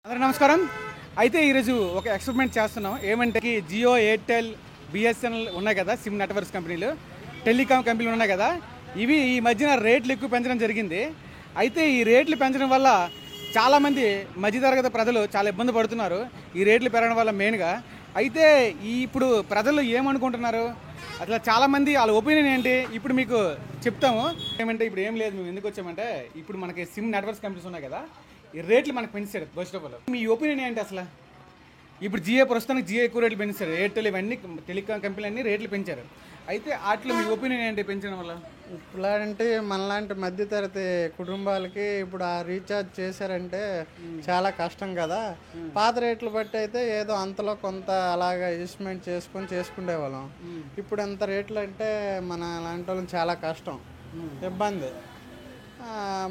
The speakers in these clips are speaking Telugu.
అందరికీ నమస్కారం. అయితే ఈరోజు ఒక ఎక్స్పెరిమెంట్ చేస్తున్నాం. ఏమంటే జియో, ఎయిర్టెల్, బిఎస్ఎన్ఎల్ ఉన్నాయి కదా, సిమ్ నెట్వర్క్స్ కంపెనీలు, టెలికాం కంపెనీలు ఉన్నాయి కదా, ఇవి ఈ మధ్యన రేట్లు ఎక్కువ పెంచడం జరిగింది. అయితే ఈ రేట్లు పెంచడం వల్ల చాలామంది మధ్యతరగతి ప్రజలు చాలా ఇబ్బంది పడుతున్నారు ఈ రేట్లు పెరగడం వల్ల మెయిన్గా. అయితే ఇప్పుడు ప్రజలు ఏమనుకుంటున్నారు, అట్లా చాలామంది వాళ్ళ ఒపీనియన్ ఏంటి ఇప్పుడు మీకు చెప్తాము. ఏమంటే ఇప్పుడు ఏం లేదు, మేము ఎందుకు వచ్చామంటే ఇప్పుడు మనకి సిమ్ నెట్వర్క్స్ కంపెనీస్ ఉన్నాయి కదా, ఈ రేట్లు మనకు పెంచారు first of all. Me opinion ఏంటి అసలు? ఇప్పుడు జియో ప్రస్తుతానికి జియో ఎక్కువ రేట్లు పెంచారు, ఎయిర్టెల్ ఇవన్నీ టెలికాం కంపెనీలు అన్నీ రేట్లు పెంచారు. అయితే వాటిలో మీ ఒపీనియన్ ఏంటి పెంచడం వల్ల? ఇట్లా అంటే మనలాంటి మధ్యతరగతి కుటుంబాలకి ఇప్పుడు ఆ రీఛార్జ్ చేశారంటే చాలా కష్టం కదా. పాత రేట్లు బట్టి అయితే ఏదో అంతలో కొంత అలాగా అడ్జస్ట్మెంట్ చేసుకునేవాళ్ళం. ఇప్పుడు ఎంత రేట్లు అంటే మన లాంటి వాళ్ళని చాలా కష్టం, ఇబ్బంది.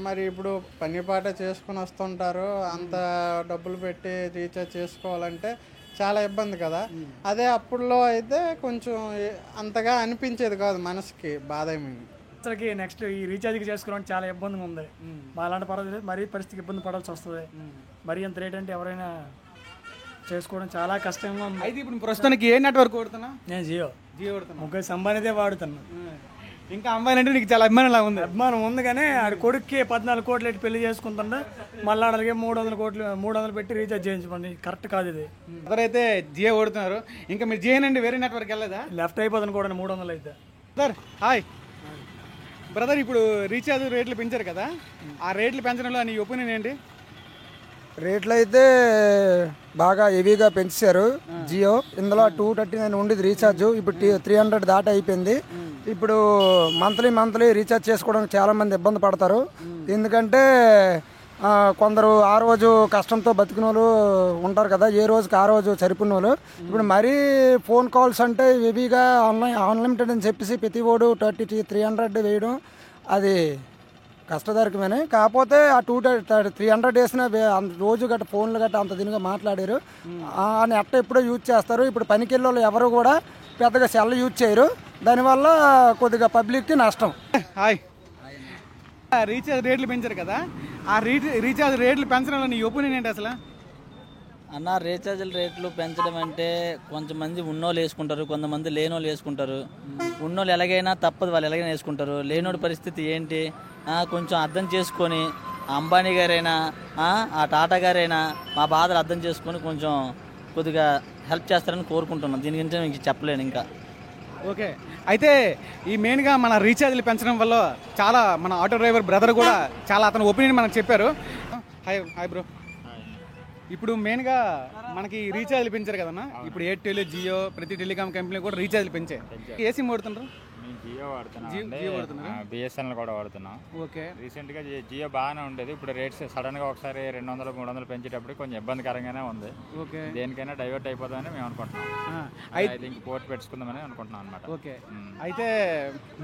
మరి ఇప్పుడు పని పాట చేసుకుని వస్తుంటారు, అంత డబ్బులు పెట్టి రీఛార్జ్ చేసుకోవాలంటే చాలా ఇబ్బంది కదా. అదే అప్పుడులో అయితే కొంచెం అంతగా అనిపించేది కాదు, మనసుకి బాధ ఏమి. అసలుకి నెక్స్ట్ ఈ రీఛార్జ్కి చేసుకోవడం చాలా ఇబ్బందిగా ఉంది. మా అలాంటి పర్వాలేదు, మరీ పరిస్థితికి ఇబ్బంది పడాల్సి వస్తుంది. మరీ ఎంత రేట్ అంటే ఎవరైనా చేసుకోవడం చాలా కష్టంగా ఉంది. అయితే ఇప్పుడు ప్రస్తుతానికి ఏ నెట్వర్క్ వాడుతున్నా? నేను జియో వాడుతున్నా. ముగ్గురు సంబంధితే వాడుతున్నా. ఇంకా అమ్మాయిలు అంటే నీకు చాలా అభిమానంలా ఉంది. అభిమానం ఉంది, కానీ ఆడి కొడుక్కి 14 కోట్లు పెట్టి పెళ్లి చేసుకుంటుండే, మళ్ళీ ఆడలకి 300 పెట్టి రీఛార్జ్ చేయించుకోండి. కరెక్ట్ కాదు ఇది. అందరైతే జియో వాడుతున్నారు. ఇంకా మీరు జియో నుండి వేరే నెట్వర్క్ వెళ్ళలేదా? లెఫ్ట్ అయిపోతుంది కూడా 300 అయితే. బ్రదర్ హాయ్ బ్రదర్, ఇప్పుడు రీఛార్జ్ రేట్లు పెంచారు కదా, ఆ రేట్లు పెంచడంలో నీ ఒపీనియన్ ఏంటి? రేట్లు అయితే బాగా హెవీగా పెంచారు జియో. ఇందులో 239 ఉండేది రీఛార్జ్, ఇప్పుడు 300 దాటి అయిపోయింది. ఇప్పుడు మంత్లీ రీఛార్జ్ చేసుకోవడానికి చాలామంది ఇబ్బంది పడతారు. ఎందుకంటే కొందరు ఆ రోజు కష్టంతో బతికిన వాళ్ళు ఉంటారు కదా, ఏ రోజుకి ఆ రోజు సరిపోయిన వాళ్ళు. ఇప్పుడు మరీ ఫోన్ కాల్స్ అంటే హెవీగా అన్లిమిటెడ్ అని చెప్పేసి ప్రతి ఓడు 300 వేయడం అది కష్టదాయకమేనే. కాకపోతే ఆ 300 వేసిన రోజు గట్ట ఫోన్లు గట్ట అంత దీనిగా మాట్లాడారు. ఆ నెట్ ఎప్పుడో యూజ్ చేస్తారు. ఇప్పుడు పనికి వాళ్ళు ఎవరు కూడా పెద్దగా సెల్ యూజ్ చేయరు. దానివల్ల కొద్దిగా పబ్లిక్కి నష్టం. హాయ్, రీఛార్జ్ రేట్లు పెంచారు కదా, ఆ రీఛార్జ్ రేట్లు పెంచడంలో నీ ఒపీనియన్ ఏంటి అసలు? అన్న, రీఛార్జ్ల రేట్లు పెంచడం అంటే కొంతమంది ఉన్నోళ్ళు వేసుకుంటారు, కొంతమంది లేనోళ్ళు వేసుకుంటారు. ఉన్నోళ్ళు ఎలాగైనా తప్పదు, వాళ్ళు ఎలాగైనా వేసుకుంటారు. లేనోడి పరిస్థితి ఏంటి కొంచెం అర్థం చేసుకొని, అంబానీ గారైనా ఆ టాటా గారైనా మా బాధలు అర్థం చేసుకొని కొంచెం కొద్దిగా హెల్ప్ చేస్తారని కోరుకుంటున్నాం. దీని గురించి మీకు చెప్పలేను ఇంకా. ఓకే, అయితే ఈ మెయిన్గా మన రీఛార్జ్లు పెంచడం వల్ల చాలా మన ఆటో డ్రైవర్ బ్రదర్ కూడా చాలా అతని ఒపీనియన్ మనకు చెప్పారు. హాయ్ బ్రో, ఇప్పుడు మెయిన్గా మనకి రీఛార్జ్లు పెంచారు కదన్నా. ఇప్పుడు ఎయిర్టెల్, జియో, ప్రతి టెలికాం కంపెనీ కూడా రీఛార్జ్లు పెంచాయి. ఏ సిమ్ వాడుతున్నారు? జియో వాడుతున్నాం, బిఎస్ఎన్ఎల్ కూడా వాడుతున్నాం. ఓకే, రీసెంట్గా జియో బాగానే ఉండేది. ఇప్పుడు రేట్స్ సడన్గా ఒకసారి 200, 300 పెంచేటప్పుడు కొంచెం ఇబ్బందికరంగానే ఉంది. ఓకే, దేనికైనా డైవర్ట్ అయిపోతుందని మేము అనుకుంటున్నాం. అయితే ఇంక పోర్ట్ పెట్టుకుందామని అనుకుంటున్నాం అనమాట. ఓకే, అయితే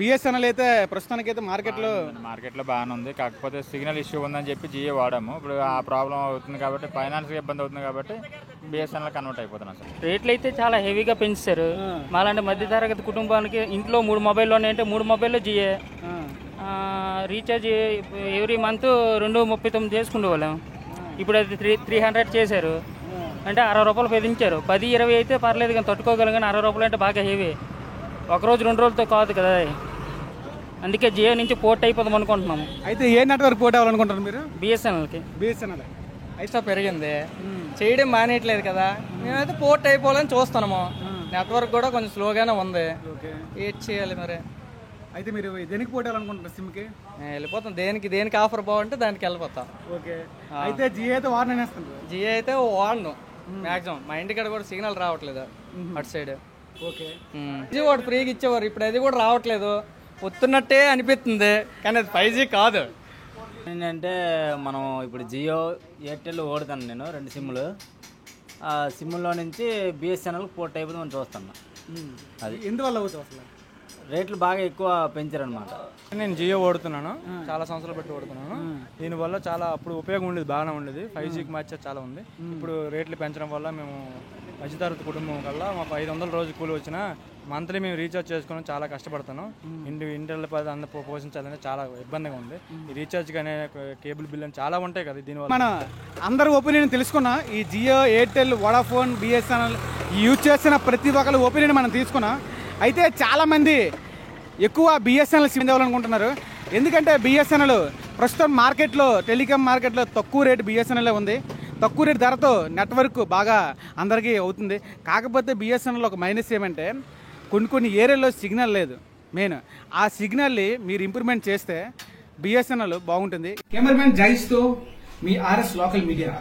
బిఎస్ఎన్ఎల్ అయితే ప్రస్తుతానికి అయితే మార్కెట్లో బాగానే ఉంది. కాకపోతే సిగ్నల్ ఇష్యూ ఉందని చెప్పి జియో వాడాము. ఇప్పుడు ఆ ప్రాబ్లం అవుతుంది కాబట్టి, ఫైనాన్స్గా ఇబ్బంది అవుతుంది కాబట్టి బిఎస్ఎన్ఎల్ కన్వర్ట్ అయిపోతున్నాం సార్. రేట్లు అయితే చాలా హెవీగా పెంచారు. మాలాంటి మధ్యతరగతి కుటుంబానికి ఇంట్లో 3 మొబైల్లో ఉన్నాయంటే 3 మొబైల్లో జియో. రీఛార్జ్ ఎవ్రీ మంత్ 239 చేసుకునే వాళ్ళం. ఇప్పుడు అది 300 చేశారు. అంటే 60 రూపాయలు పెంచారు. 10, 20 అయితే పర్లేదు కానీ తట్టుకోగలం, కానీ 60 రూపాయలు అంటే బాగా హెవీ. ఒకరోజు 2 రోజులతో కాదు కదా. అందుకే జియో నుంచి పోర్ట్ అయిపోదాం అనుకుంటున్నాము. అయితే ఏ నెట్వర్క్ పోర్ట్ అవ్వాలనుకుంటారు మీరు? బిఎస్ఎన్ఎల్కి. బిఎస్ఎన్ఎల్ ఇష్టం పెరిగింది, చేయడం మానేయట్లేదు కదా. మేమైతే పోర్ట్ అయిపోవాలని చూస్తున్నాము. నెట్వర్క్ కూడా కొంచెం స్లోగానే ఉంది. ఏం చేయాలి మరి? అయితే మీరు దేనికి పోర్ట్ అవ్వాలనుకుంటున్నారు సిమ్కి? వెళ్ళిపోతాం, దేనికి ఆఫర్ బాగుంటే దానికి వెళ్ళిపోతాం. ఓకే, అయితే జియో అయితే వాడనేస్తాను. జియో అయితే వాడను మ్యాక్సిమం. మా ఇంటికాడ కూడా సిగ్నల్ రావట్లేదు అటు సైడ్. ఓకే, జియో వాడు ఫ్రీగా ఇచ్చేవారు, ఇప్పుడు అది కూడా రావట్లేదు. వస్తున్నట్టే అనిపిస్తుంది కానీ అది 5G కాదు. ఏంటంటే మనం ఇప్పుడు జియో, ఎయిర్టెల్ ఓడుతాను నేను 2 సిమ్లు. ఆ సిమ్లో నుంచి బిఎస్ఎన్ఎల్ పోర్ట్ అయిపోతే మనం చూస్తున్నాం. అది ఎందువల్ల అవుతుంది అసలు? రేట్లు బాగా ఎక్కువ పెంచారనమాట. నేను జియో వాడుతున్నాను, చాలా సంవత్సరాలు బట్టి వాడుతున్నాను. దీనివల్ల చాలా అప్పుడు ఉపయోగం ఉండేది, బాగానే ఉండేది. 5Gకి మ్యాచ్ చాలా ఉంది. ఇప్పుడు రేట్లు పెంచడం వల్ల మేము మధ్యతరగతి కుటుంబం కల్లా మాకు 500 రోజు కూలి వచ్చినా మంత్లీ మేము రీఛార్జ్ చేసుకోవడం చాలా కష్టపడుతున్నాం. ఇంటిలో అందరూ పోషించాలని చాలా ఇబ్బందిగా ఉంది. ఈ రీఛార్జ్ కానీ కేబుల్ బిల్ అని చాలా ఉంటాయి కదా. దీనివల్ల మన అందరి ఒపీనియన్ తెలుసుకున్నాం. ఈ Jio, Airtel, Vodafone, BSNL use చేసిన ప్రతి ఒక్కరి ఒపీనియన్ మనం తీసుకున్నాం. అయితే చాలామంది ఎక్కువ బిఎస్ఎన్ఎల్ సిమ్ తేవాలనుకుంటున్నారు. ఎందుకంటే బిఎస్ఎన్ఎల్ ప్రస్తుతం మార్కెట్లో, టెలికాం మార్కెట్లో తక్కువ రేటు బిఎస్ఎన్ఎల్ ఉంది. తక్కువ రేటు ధరతో నెట్వర్క్ బాగా అందరికీ అవుతుంది. కాకపోతే బిఎస్ఎన్ఎల్ ఒక మైనస్ ఏమంటే కొన్ని ఏరియాలో సిగ్నల్ లేదు. మెయిన్ ఆ సిగ్నల్ని మీరు ఇంప్రూవ్మెంట్ చేస్తే బిఎస్ఎన్ఎల్ బాగుంటుంది. కెమెరామెన్ జైస్తో మీ ఆర్ఎస్ లోకల్ మీడియా.